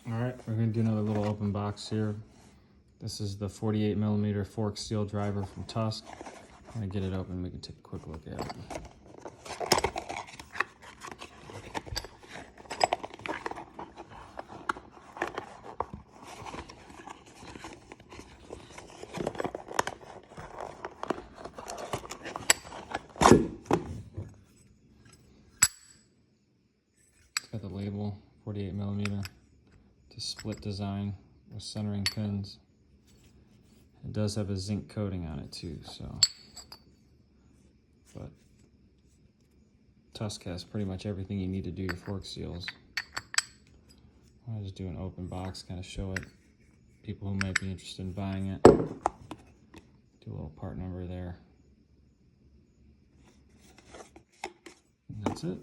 Alright, we're going to do another little open box here. This is the 48mm fork steel driver from Tusk. I'm going to get it open and we can take a quick look at it. It's got the label, 48mm. It's a split design with centering pins. It does have a zinc coating on it too, but Tusk has pretty much everything you need to do your fork seals. I'll just do an open box, kind of show it people who might be interested in buying it. Do a little part number there. And that's it.